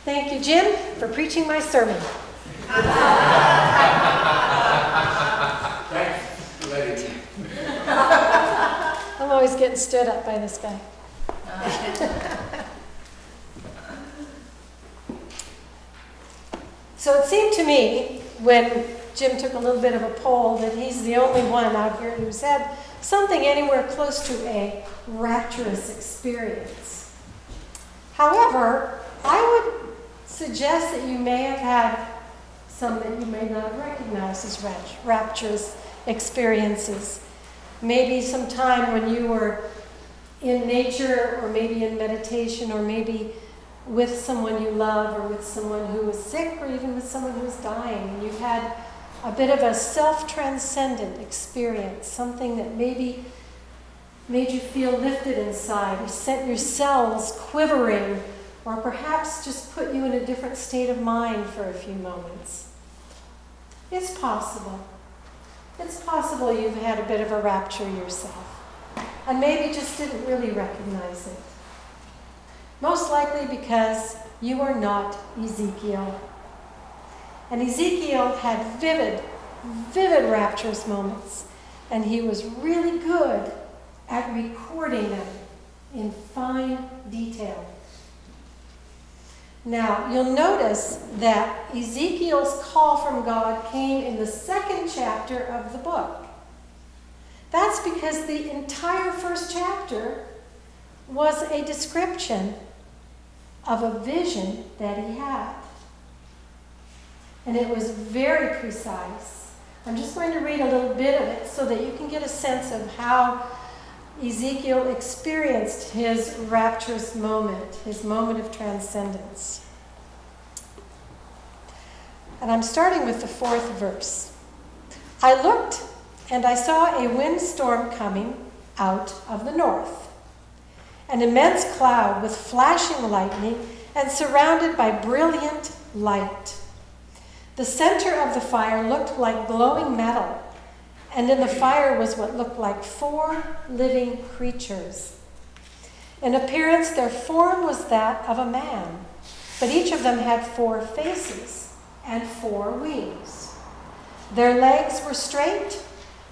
Thank you, Jim, for preaching my sermon. Thanks, lady. I'm always getting stood up by this guy. So it seemed to me, when Jim took a little bit of a poll, that he's the only one out here who's had something anywhere close to a rapturous experience. However, I would suggest that you may have had some that you may not have recognized as rapturous experiences. Maybe some time when you were in nature, or maybe in meditation, or maybe with someone you love, or with someone who was sick, or even with someone who was dying, and you've had a bit of a self-transcendent experience, something that maybe made you feel lifted inside, or sent your cells quivering, or perhaps just put you in a different state of mind for a few moments. It's possible. It's possible you've had a bit of a rapture yourself, and maybe just didn't really recognize it. Most likely because you are not Ezekiel. And Ezekiel had vivid rapturous moments, and he was really good at recording them in fine detail. Now, you'll notice that Ezekiel's call from God came in the 2nd chapter of the book. That's because the entire 1st chapter was a description of a vision that he had. And it was very precise. I'm just going to read a little bit of it so that you can get a sense of how Ezekiel experienced his rapturous moment, his moment of transcendence. And I'm starting with the 4th verse. I looked, and I saw a windstorm coming out of the north, an immense cloud with flashing lightning and surrounded by brilliant light. The center of the fire looked like glowing metal, and in the fire was what looked like 4 living creatures. In appearance, their form was that of a man, but each of them had 4 faces and 4 wings. Their legs were straight,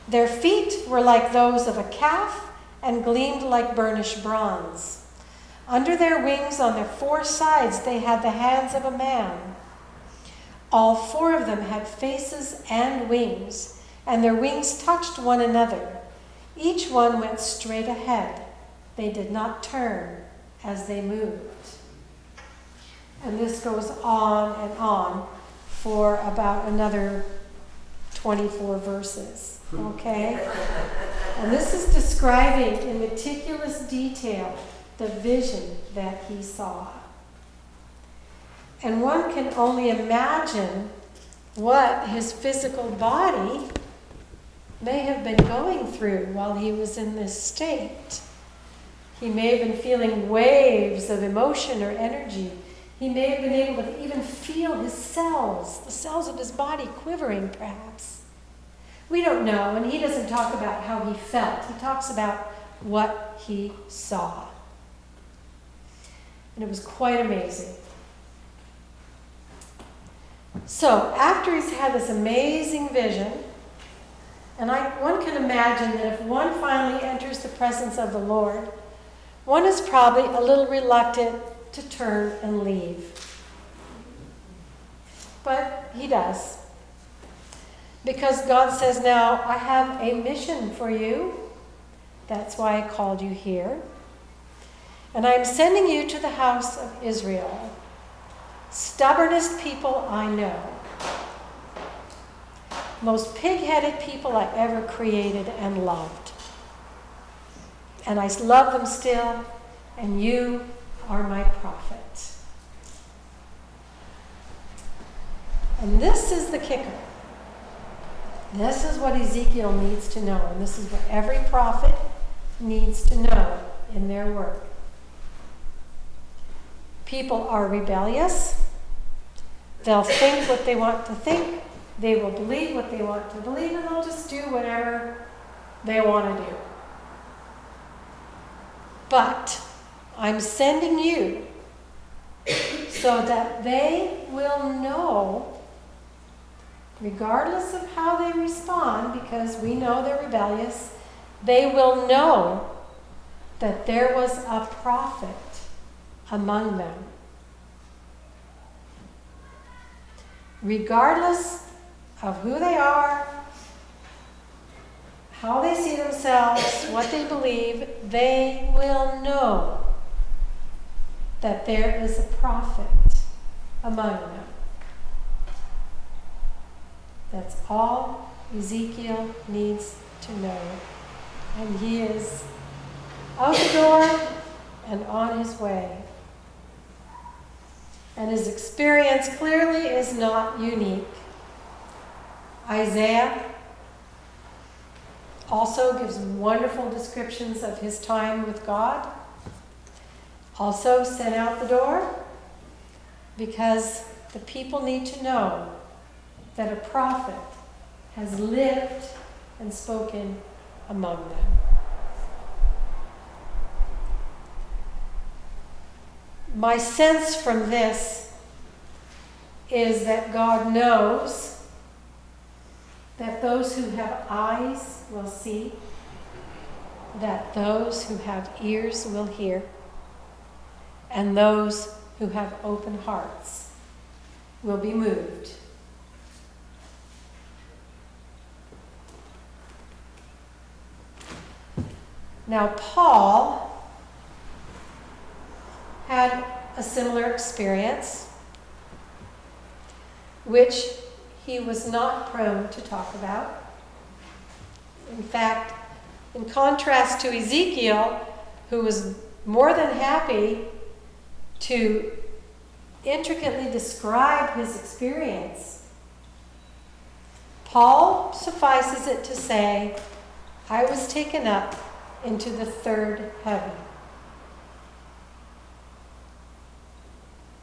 their feet were like those of a calf, and gleamed like burnished bronze. Under their wings on their 4 sides they had the hands of a man. All 4 of them had faces and wings, and their wings touched one another. Each one went straight ahead. They did not turn as they moved. And this goes on and on for about another 24 verses, okay? And this is describing in meticulous detail the vision that he saw. And one can only imagine what his physical body may have been going through while he was in this state. He may have been feeling waves of emotion or energy. He may have been able to even feel his cells, the cells of his body quivering perhaps. We don't know, and he doesn't talk about how he felt. He talks about what he saw. And it was quite amazing. So, after he's had this amazing vision, and one can imagine that if one finally enters the presence of the Lord, one is probably a little reluctant to turn and leave. But he does. Because God says, now, I have a mission for you. That's why I called you here. And I'm sending you to the house of Israel. Stubbornest people I know. Most pig-headed people I ever created and loved. And I love them still, and you are my prophet. And this is the kicker. This is what Ezekiel needs to know, and this is what every prophet needs to know in their work. People are rebellious. They'll think what they want to think. They will believe what they want to believe, and they'll just do whatever they want to do. But I'm sending you so that they will know, regardless of how they respond, because we know they're rebellious, they will know that there was a prophet among them. Regardless of who they are, how they see themselves, what they believe, they will know that there is a prophet among them. That's all Ezekiel needs to know. And he is out the door and on his way. And his experience clearly is not unique. Isaiah also gives wonderful descriptions of his time with God. Also sent out the door because the people need to know that a prophet has lived and spoken among them. My sense from this is that God knows that those who have eyes will see, that those who have ears will hear, and those who have open hearts will be moved. Now, Paul had a similar experience, which he was not prone to talk about. In fact, in contrast to Ezekiel, who was more than happy to intricately describe his experience, Paul suffices it to say, I was taken up into the third heaven.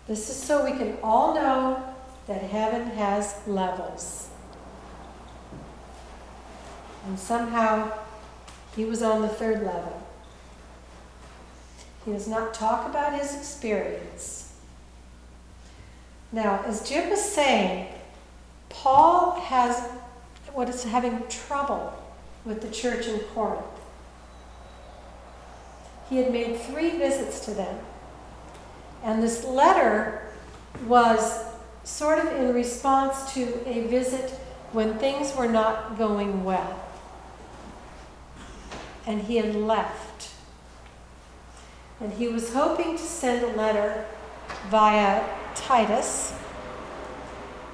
This is so we can all know that heaven has levels. And somehow he was on the third level. He does not talk about his experience. Now, as Jim was saying, Paul is having trouble with the church in Corinth. He had made 3 visits to them. And this letter was sort of in response to a visit when things were not going well. And he had left. And he was hoping to send a letter via Titus.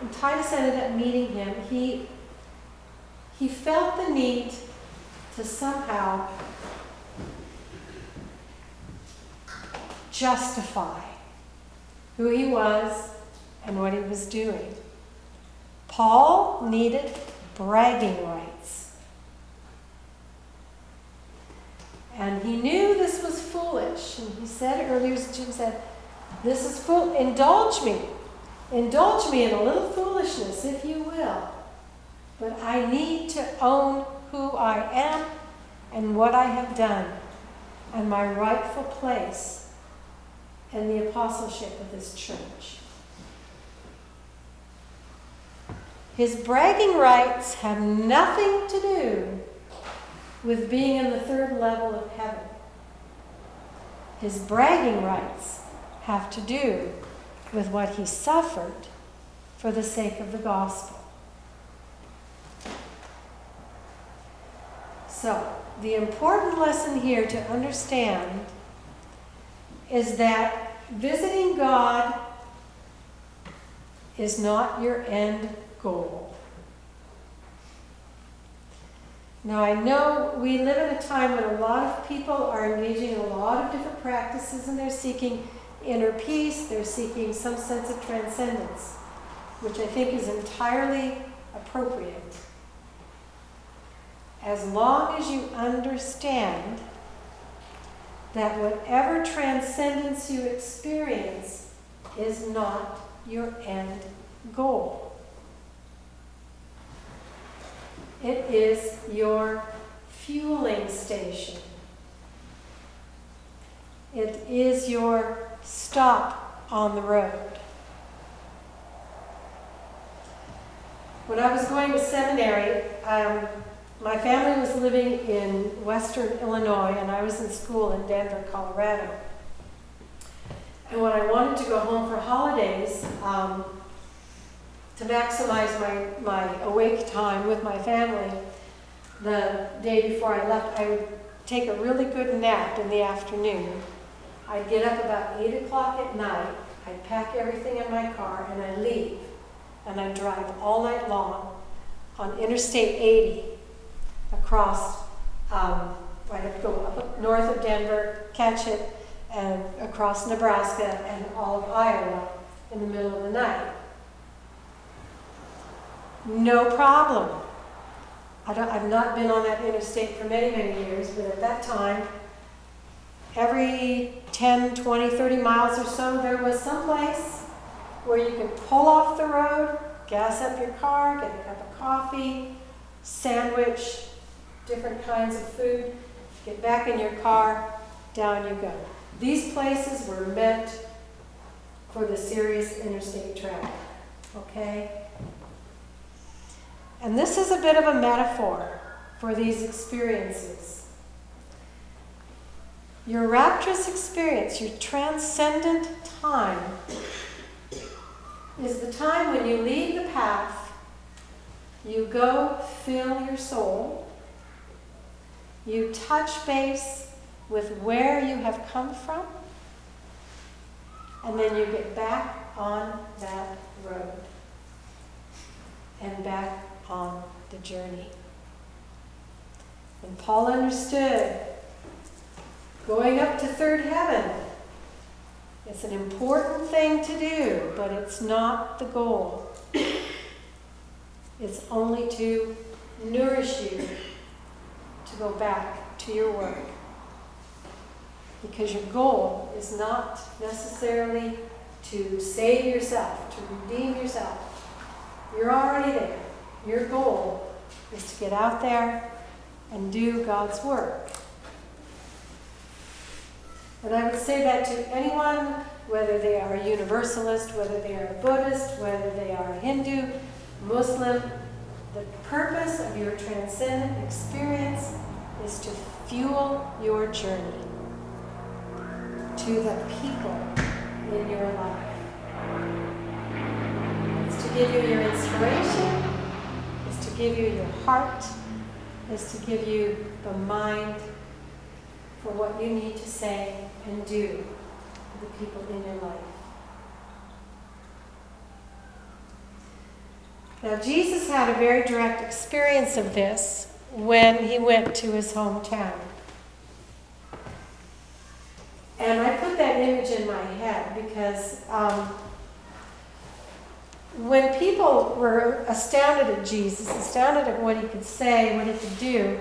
And Titus ended up meeting him. He felt the need to somehow justify who he was and what he was doing. Paul needed bragging rights. And he knew this was foolish. And he said earlier, as Jim said, this is fool. Indulge me. Indulge me in a little foolishness, if you will. But I need to own who I am and what I have done and my rightful place in the apostleship of this church. His bragging rights have nothing to do with being in the third level of heaven. His bragging rights have to do with what he suffered for the sake of the gospel. So, the important lesson here to understand is that visiting God is not your end goal. Now, I know we live in a time when a lot of people are engaging in a lot of different practices, and they're seeking inner peace, they're seeking some sense of transcendence, which I think is entirely appropriate. As long as you understand that whatever transcendence you experience is not your end goal. It is your fueling station. It is your stop on the road. When I was going to seminary, my family was living in western Illinois, and I was in school in Denver, Colorado. And when I wanted to go home for holidays, to maximize my awake time with my family, the day before I left, I would take a really good nap in the afternoon. I'd get up about 8 o'clock at night, I'd pack everything in my car, and I'd leave. And I'd drive all night long on Interstate 80 across, I'd go up north of Denver, catch it, and across Nebraska and all of Iowa in the middle of the night. No problem. I've not been on that interstate for many, many years, but at that time, every 10, 20, 30 miles or so, there was some place where you could pull off the road, gas up your car, get a cup of coffee, sandwich, different kinds of food, get back in your car, down you go. These places were meant for the serious interstate traffic, okay? And this is a bit of a metaphor for these experiences. Your rapturous experience, your transcendent time, is the time when you leave the path, you go fill your soul, you touch base with where you have come from, and then you get back on that road and back on the journey. And Paul understood going up to third heaven, it's an important thing to do, but it's not the goal. It's only to nourish you to go back to your work. Because your goal is not necessarily to save yourself, to redeem yourself. You're already there. Your goal is to get out there and do God's work. And I would say that to anyone, whether they are a Universalist, whether they are a Buddhist, whether they are a Hindu, Muslim, the purpose of your transcendent experience is to fuel your journey to the people in your life. It's to give you your inspiration, it's to give you your heart, it's to give you the mind for what you need to say and do to the people in your life. Now, Jesus had a very direct experience of this when he went to his hometown. And I put that image in my head because when people were astounded at Jesus, astounded at what he could say, what he could do,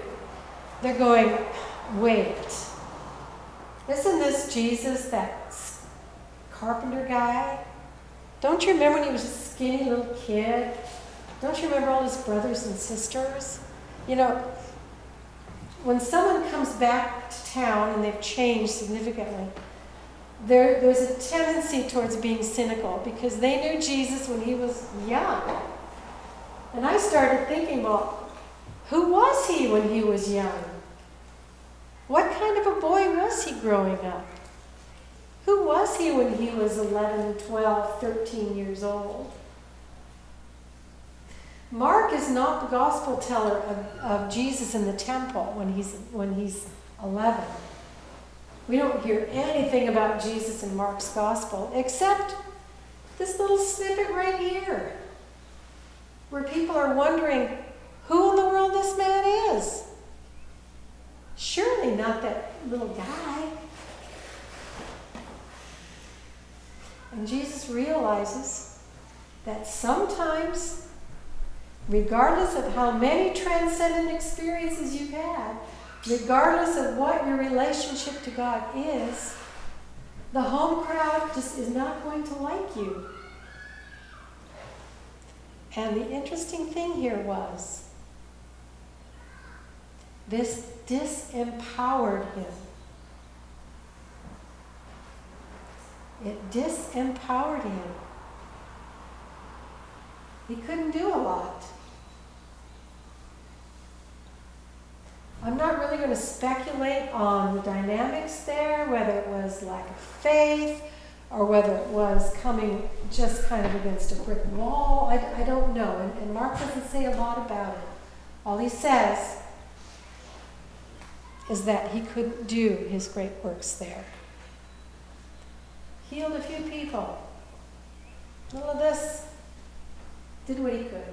they're going, wait, isn't this Jesus, that carpenter guy? Don't you remember when he was a skinny little kid? Don't you remember all his brothers and sisters? You know, when someone comes back to town and they've changed significantly, there's a tendency towards being cynical because they knew Jesus when he was young. And I started thinking, well, who was he when he was young? What kind of a boy was he growing up? Who was he when he was 11, 12, 13 years old? Mark is not the gospel teller of Jesus in the temple when he's 11. We don't hear anything about Jesus in Mark's gospel except this little snippet right here where people are wondering who in the world this man is. Surely not that little guy. And Jesus realizes that sometimes, regardless of how many transcendent experiences you've had, regardless of what your relationship to God is, the home crowd just is not going to like you. And the interesting thing here was, this disempowered him. It disempowered him. He couldn't do a lot. I'm not really going to speculate on the dynamics there, whether it was lack of faith or whether it was coming just kind of against a brick wall. I don't know. And Mark doesn't say a lot about it. All he says is that he couldn't do his great works there. Healed a few people. All of this, did what he could.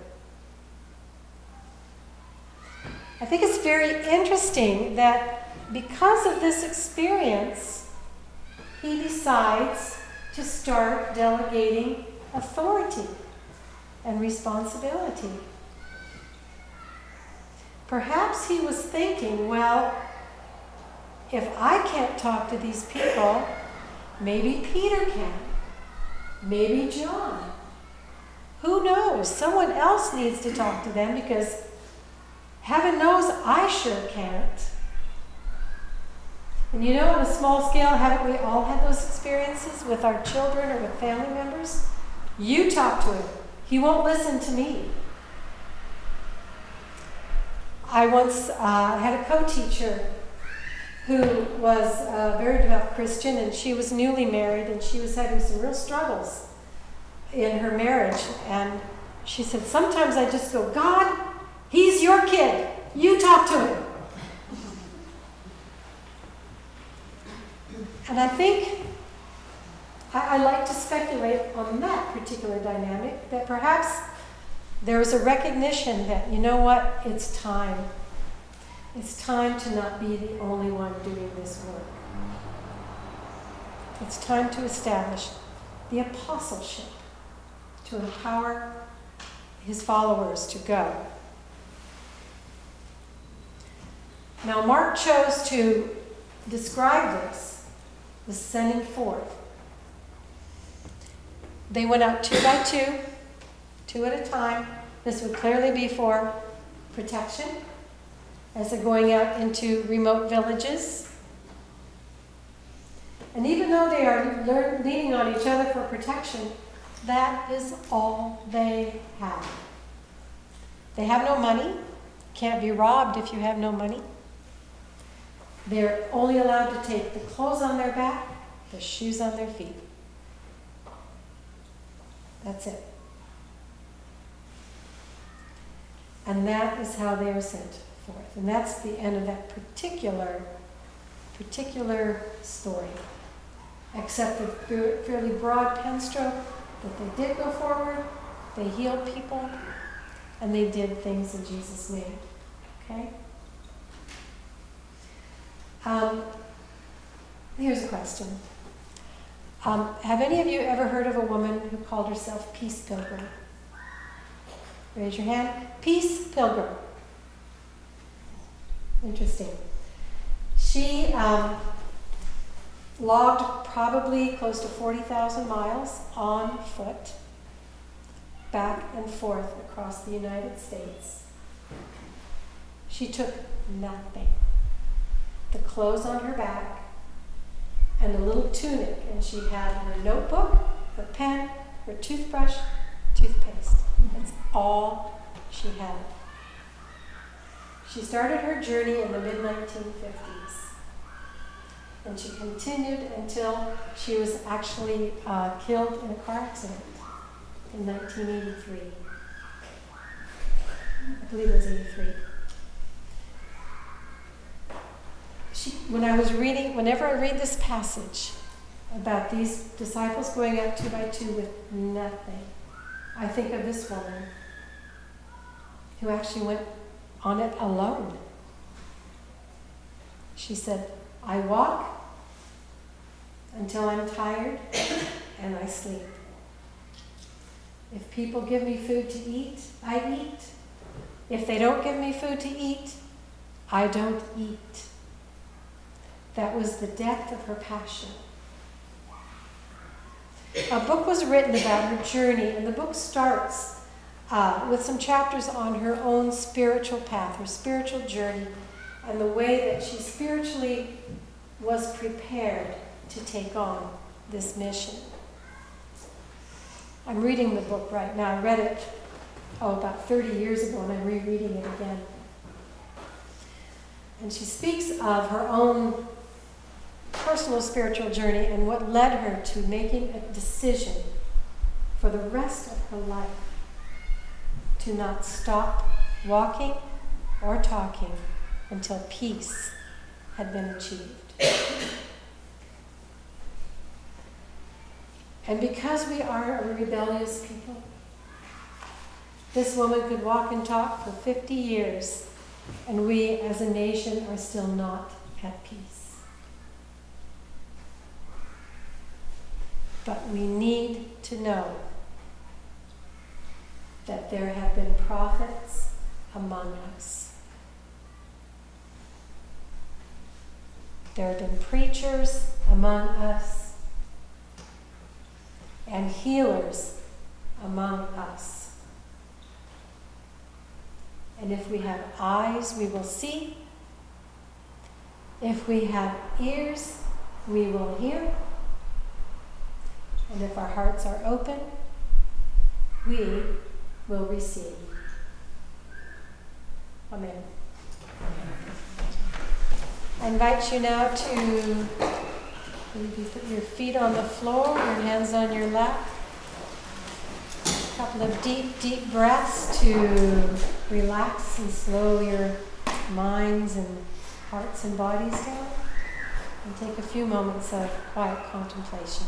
I think it's very interesting that because of this experience, he decides to start delegating authority and responsibility. Perhaps he was thinking, well, if I can't talk to these people, maybe Peter can. Maybe John. Who knows? Someone else needs to talk to them because heaven knows I sure can't. And you know, on a small scale, haven't we all had those experiences with our children or with family members? You talk to him. He won't listen to me. I once had a co-teacher who was a very devout Christian, and she was newly married, and she was having some real struggles in her marriage. And she said, sometimes I just go, God, he's your kid. You talk to him. And I think I like to speculate on that particular dynamic, that perhaps there was a recognition that, you know what, it's time. It's time to not be the only one doing this work. It's time to establish the apostleship, to empower his followers to go. Now, Mark chose to describe this, the sending forth. They went out 2 by 2, 2 at a time. This would clearly be for protection, as they're going out into remote villages. And even though they are leaning on each other for protection, that is all they have. They have no money. Can't be robbed if you have no money. They're only allowed to take the clothes on their back, the shoes on their feet. That's it. And that is how they are sent forth. And that's the end of that particular story. Except the fairly broad pen stroke that they did go forward, they healed people, and they did things in Jesus' name. Okay? Here's a question. Have any of you ever heard of a woman who called herself Peace Pilgrim? Raise your hand. Peace Pilgrim. Interesting. She logged probably close to 40,000 miles on foot, back and forth across the United States. She took nothing. The clothes on her back and a little tunic, and she had her notebook, her pen, her toothbrush, toothpaste. That's all she had. She started her journey in the mid-1950s, and she continued until she was actually killed in a car accident in 1983. I believe it was 83. Whenever I read this passage about these disciples going out 2 by 2 with nothing, I think of this woman who actually went on it alone. She said, I walk until I'm tired and I sleep. If people give me food to eat, I eat. If they don't give me food to eat, I don't eat. That was the depth of her passion. A book was written about her journey, and the book starts with some chapters on her own spiritual path, her spiritual journey, and the way that she spiritually was prepared to take on this mission. I'm reading the book right now. I read it, about 30 years ago, and I'm rereading it again. And she speaks of her own personal spiritual journey and what led her to making a decision for the rest of her life to not stop walking or talking until peace had been achieved. And because we are a rebellious people, this woman could walk and talk for 50 years, and we as a nation are still not at peace. But we need to know that there have been prophets among us. There have been preachers among us and healers among us. And if we have eyes, we will see. If we have ears, we will hear. And if our hearts are open, we will receive. Amen. I invite you now to put your feet on the floor, your hands on your lap. A couple of deep, deep breaths to relax and slow your minds and hearts and bodies down. And take a few moments of quiet contemplation.